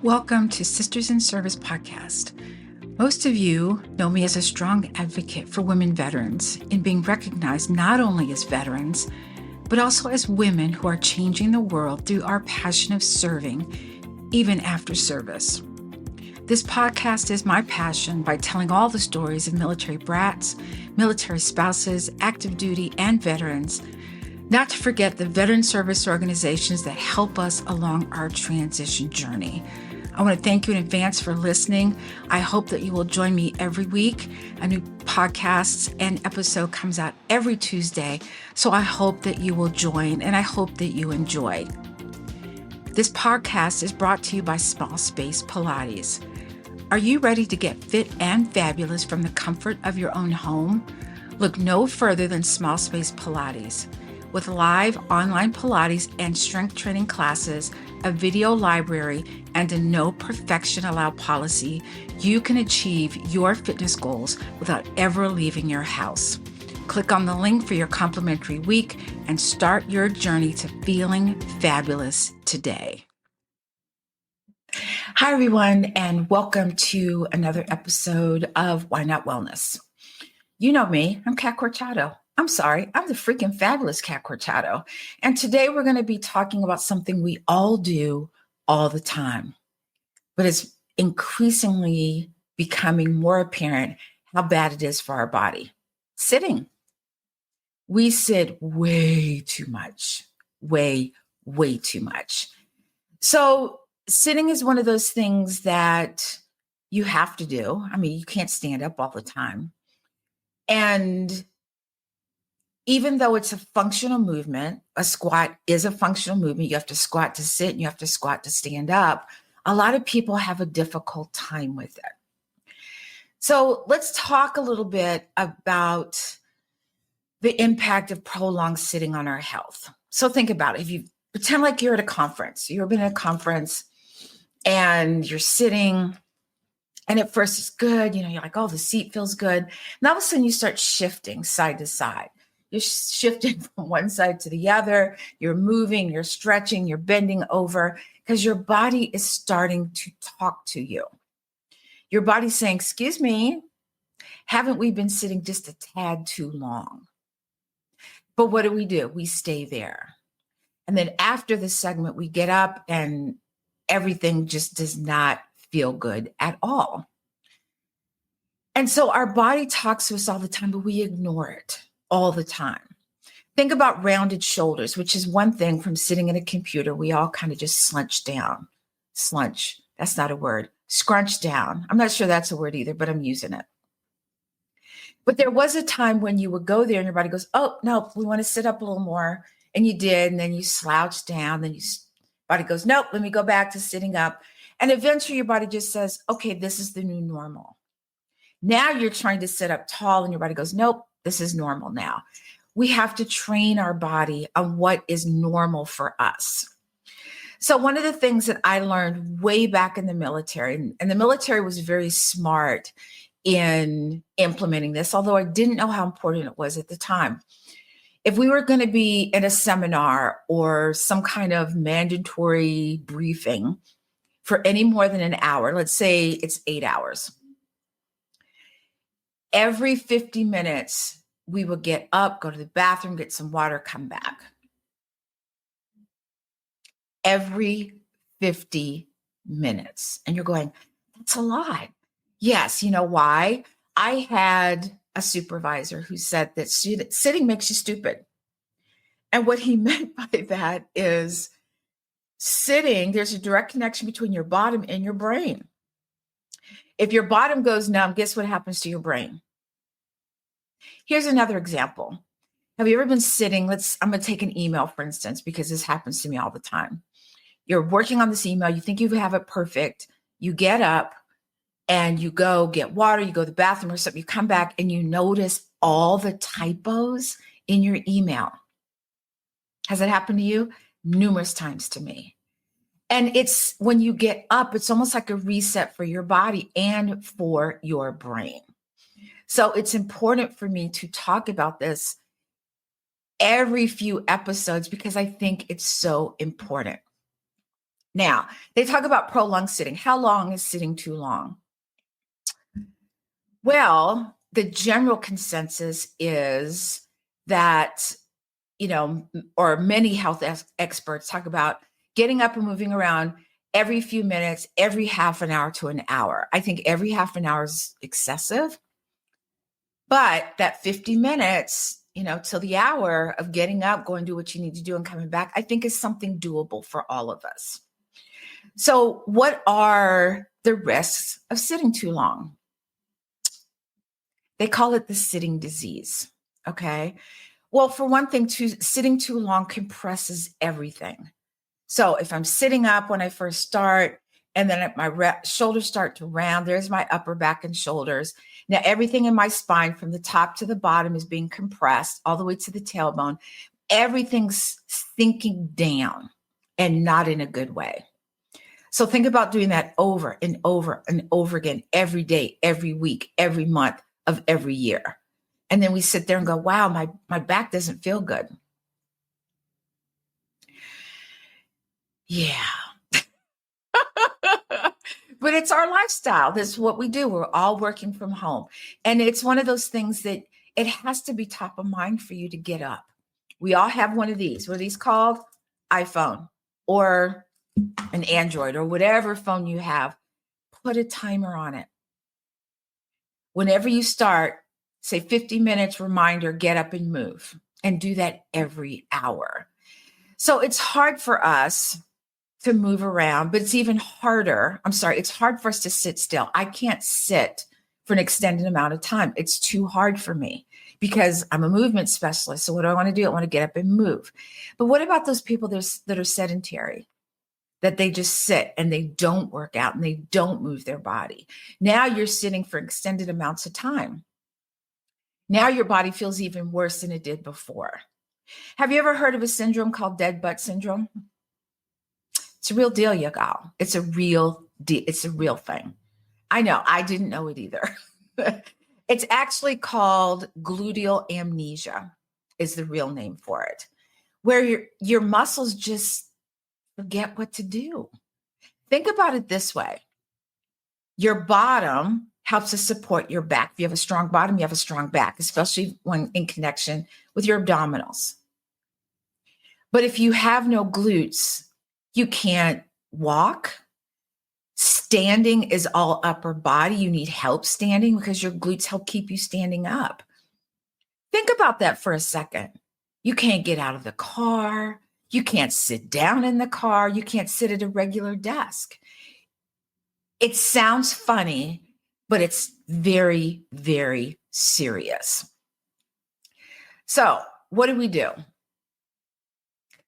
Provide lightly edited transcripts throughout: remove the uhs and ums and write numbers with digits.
Welcome to Sisters in Service podcast. Most of you know me as a strong advocate for women veterans in being recognized not only as veterans, but also as women who are changing the world through our passion of serving, even after service. This podcast is my passion by telling all the stories of military brats, military spouses, active duty, and veterans, not to forget the veteran service organizations that help us along our transition journey. I want to thank you in advance for listening. I hope that you will join me every week. A new podcast and episode comes out every Tuesday, so I hope that you will join and I hope that you enjoy. This podcast is brought to you by Small Space Pilates. Are you ready to get fit and fabulous from the comfort of your own home? Look no further than Small Space Pilates. With live online Pilates and strength training classes, a video library, and a no perfection allowed policy, you can achieve your fitness goals without ever leaving your house. Click on the link for your complimentary week and start your journey to feeling fabulous today. Hi, everyone, and welcome to another episode of Why Not Wellness. You know me, I'm Kat Corchado. I'm the freaking fabulous Kat Corchado. And today we're going to be talking about something we all do all the time, but it's increasingly becoming more apparent how bad it is for our body. Sitting. We sit way too much, way too much. So sitting is one of those things that you have to do. I mean, you can't stand up all the time. And even though it's a functional movement, a squat is a functional movement. You have to squat to sit and you have to squat to stand up. A lot of people have a difficult time with it. So let's talk a little bit about the impact of prolonged sitting on our health. So think about it. If you pretend like you're at a conference, you've been at a conference and you're sitting, and at first it's good. You're like, oh, the seat feels good. And all of a sudden you start shifting side to side. You're shifting from one side to the other. You're moving, you're stretching, you're bending over because your body is starting to talk to you. Your body's saying, excuse me, haven't we been sitting just a tad too long? But what do? We stay there. And then after the segment, we get up and everything just does not feel good at all. And so our body talks to us all the time, but we ignore it all the time. Think about rounded shoulders, which is one thing from sitting at a computer. We all kind of just slunch down. Slunch, that's not a word. Scrunch down. I'm not sure that's a word either, but I'm using it. But there was a time when you would go there and your body goes, oh, no, we want to sit up a little more. And you did, and then you slouch down. Then your body goes, nope, let me go back to sitting up. And eventually your body just says, okay, this is the new normal. Now you're trying to sit up tall and your body goes, nope, this is normal now. We have to train our body on what is normal for us. So one of the things that I learned way back in the military, and the military was very smart in implementing this, although I didn't know how important it was at the time. If we were going to be in a seminar or some kind of mandatory briefing for any more than an hour, let's say it's 8 hours, every 50 minutes, we would get up, go to the bathroom, get some water, come back. Every 50 minutes. And you're going, that's a lot. Yes, you know why? I had a supervisor who said that sitting makes you stupid. And what he meant by that is sitting, there's a direct connection between your bottom and your brain. If your bottom goes numb, guess what happens to your brain? Here's another example. Have you ever been sitting? I'm going to take an email, for instance, because this happens to me all the time. You're working on this email. You think you have it perfect. You get up and you go get water. You go to the bathroom or something. You come back and you notice all the typos in your email. Has that happened to you? Numerous times to me. And it's when you get up, it's almost like a reset for your body and for your brain. So it's important for me to talk about this every few episodes because I think it's so important. Now, they talk about prolonged sitting. How long is sitting too long? Well, the general consensus is that, or many health experts talk about getting up and moving around every few minutes, every half an hour to an hour. I think every half an hour is excessive, but that 50 minutes, till the hour of getting up, going to do what you need to do and coming back, I think is something doable for all of us. So what are the risks of sitting too long? They call it the sitting disease. Okay. Well, for one thing, sitting too long compresses everything. So if I'm sitting up when I first start, and then my shoulders start to round, there's my upper back and shoulders. Now, everything in my spine from the top to the bottom is being compressed all the way to the tailbone. Everything's sinking down and not in a good way. So think about doing that over and over and over again, every day, every week, every month of every year. And then we sit there and go, wow, my back doesn't feel good. Yeah. But it's our lifestyle. This is what we do. We're all working from home. And it's one of those things that it has to be top of mind for you to get up. We all have one of these. What are these called? iPhone or an Android or whatever phone you have. Put a timer on it. Whenever you start, say 50 minutes reminder, get up and move, and do that every hour. So it's hard for us to move around, but it's even harder. It's hard for us to sit still. I can't sit for an extended amount of time. It's too hard for me because I'm a movement specialist. So what do I want to do? I want to get up and move. But what about those people that are sedentary, that they just sit and they don't work out and they don't move their body? Now you're sitting for extended amounts of time. Now your body feels even worse than it did before. Have you ever heard of a syndrome called dead butt syndrome? It's a real deal, y'all. It's a real deal. It's a real thing. I know. I didn't know it either. It's actually called gluteal amnesia is the real name for it, where your muscles just forget what to do. Think about it this way. Your bottom helps to support your back. If you have a strong bottom, you have a strong back, especially when in connection with your abdominals. But if you have no glutes, you can't walk. Standing is all upper body. You need help standing because your glutes help keep you standing up. Think about that for a second. You can't get out of the car. You can't sit down in the car. You can't sit at a regular desk. It sounds funny, but it's very, very serious. So what do?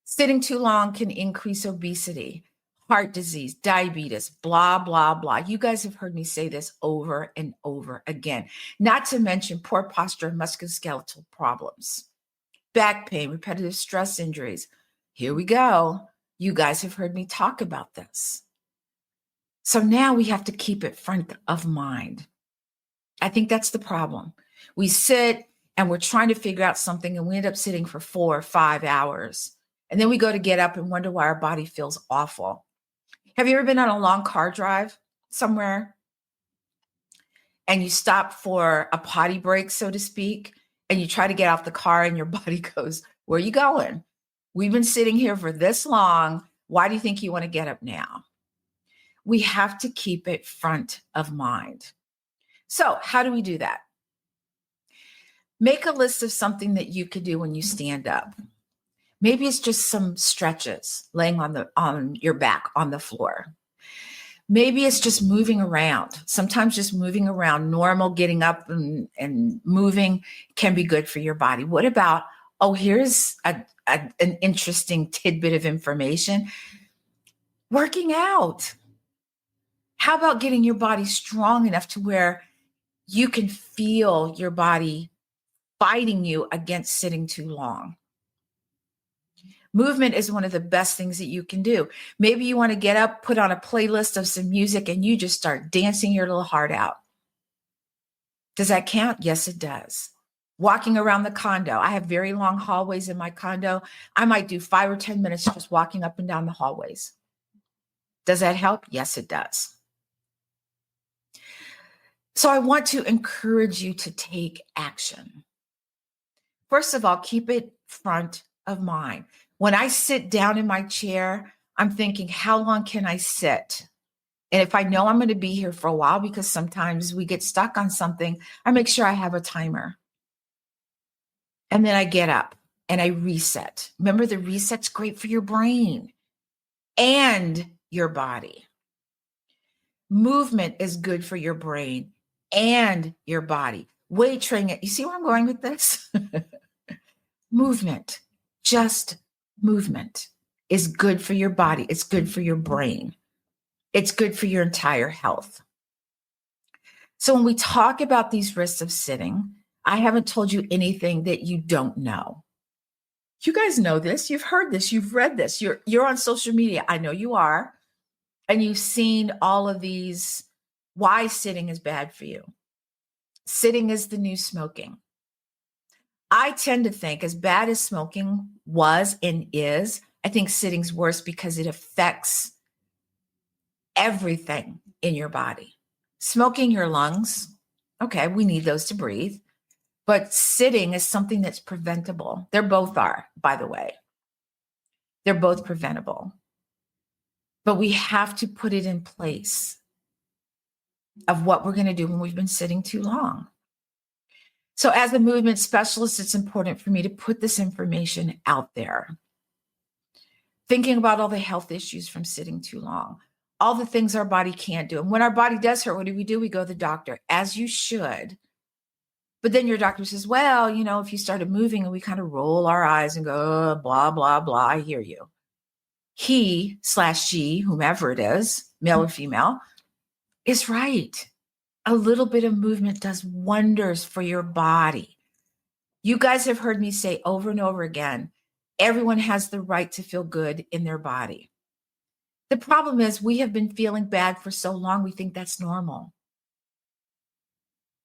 Sitting too long can increase obesity, heart disease, diabetes, blah, blah, blah. You guys have heard me say this over and over again, not to mention poor posture and musculoskeletal problems, back pain, repetitive stress injuries. Here we go. You guys have heard me talk about this. So now we have to keep it front of mind. I think that's the problem. We sit and we're trying to figure out something and we end up sitting for 4 or 5 hours. And then we go to get up and wonder why our body feels awful. Have you ever been on a long car drive somewhere and you stop for a potty break, so to speak, and you try to get out the car and your body goes, where are you going? We've been sitting here for this long. Why do you think you want to get up now? We have to keep it front of mind. So how do we do that? Make a list of something that you could do when you stand up. Maybe it's just some stretches, laying on your back on the floor. Maybe it's just moving around. Sometimes just moving around, normal, getting up and moving can be good for your body. What about, here's an interesting tidbit of information. Working out. How about getting your body strong enough to where you can feel your body fighting you against sitting too long? Movement is one of the best things that you can do. Maybe you want to get up, put on a playlist of some music, and you just start dancing your little heart out. Does that count? Yes, it does. Walking around the condo. I have very long hallways in my condo. I might do 5 or 10 minutes just walking up and down the hallways. Does that help? Yes, it does. So I want to encourage you to take action. First of all, keep it front of mind. When I sit down in my chair, I'm thinking, how long can I sit? And if I know I'm going to be here for a while, because sometimes we get stuck on something, I make sure I have a timer. And then I get up and I reset. Remember, the reset's great for your brain and your body. Movement is good for your brain and your body. Weight training, you see where I'm going with this? Movement, just movement is good for your body. It's good for your brain. It's good for your entire health. So when we talk about these risks of sitting, I haven't told you anything that you don't know. You guys know this. You've heard this. You've read this. You're on social media. I know you are. And you've seen all of these, why sitting is bad for you. Sitting is the new smoking. I tend to think, as bad as smoking was and is, I think sitting's worse because it affects everything in your body. Smoking, your lungs, okay, we need those to breathe. But sitting is something that's preventable. They both are, by the way. They're both preventable. But we have to put it in place of what we're going to do when we've been sitting too long. So as a movement specialist, it's important for me to put this information out there. Thinking about all the health issues from sitting too long, all the things our body can't do. And when our body does hurt, what do? We go to the doctor, as you should. But then your doctor says, well, if you started moving, and we kind of roll our eyes and go, oh, blah, blah, blah. I hear you. He/she, whomever it is, male or female, is right. A little bit of movement does wonders for your body. You guys have heard me say over and over again, everyone has the right to feel good in their body. The problem is we have been feeling bad for so long, we think that's normal.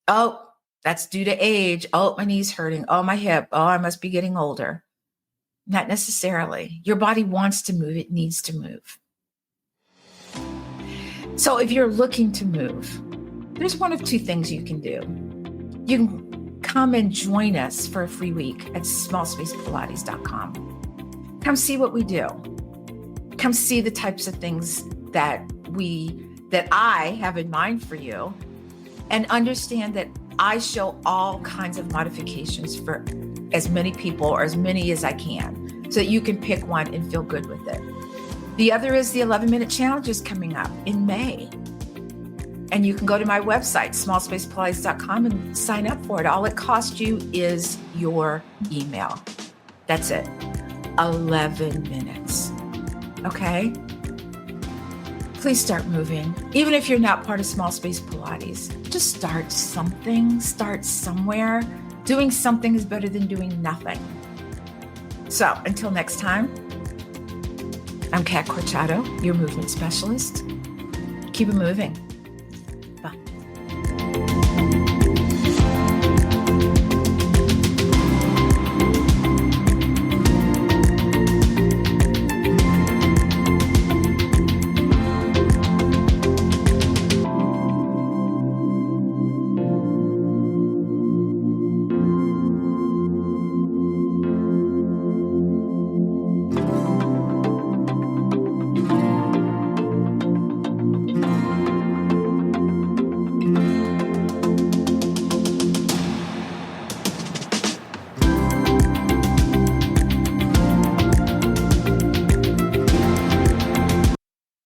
Oh, that's due to age. Oh, my knee's hurting. Oh, my hip. Oh, I must be getting older. Not necessarily. Your body wants to move. It needs to move. So if you're looking to move, there's one of two things you can do. You can come and join us for a free week at smallspacepilates.com. Come see what we do. Come see the types of things that I have in mind for you, and understand that I show all kinds of modifications for as many people, or as many as I can, so that you can pick one and feel good with it. The other is the 11-minute challenge is coming up in May. And you can go to my website, smallspacepilates.com, and sign up for it. All it costs you is your email. That's it. 11 minutes. Okay? Please start moving. Even if you're not part of Small Space Pilates, just start something. Start somewhere. Doing something is better than doing nothing. So until next time, I'm Kat Corchado, your movement specialist. Keep it moving.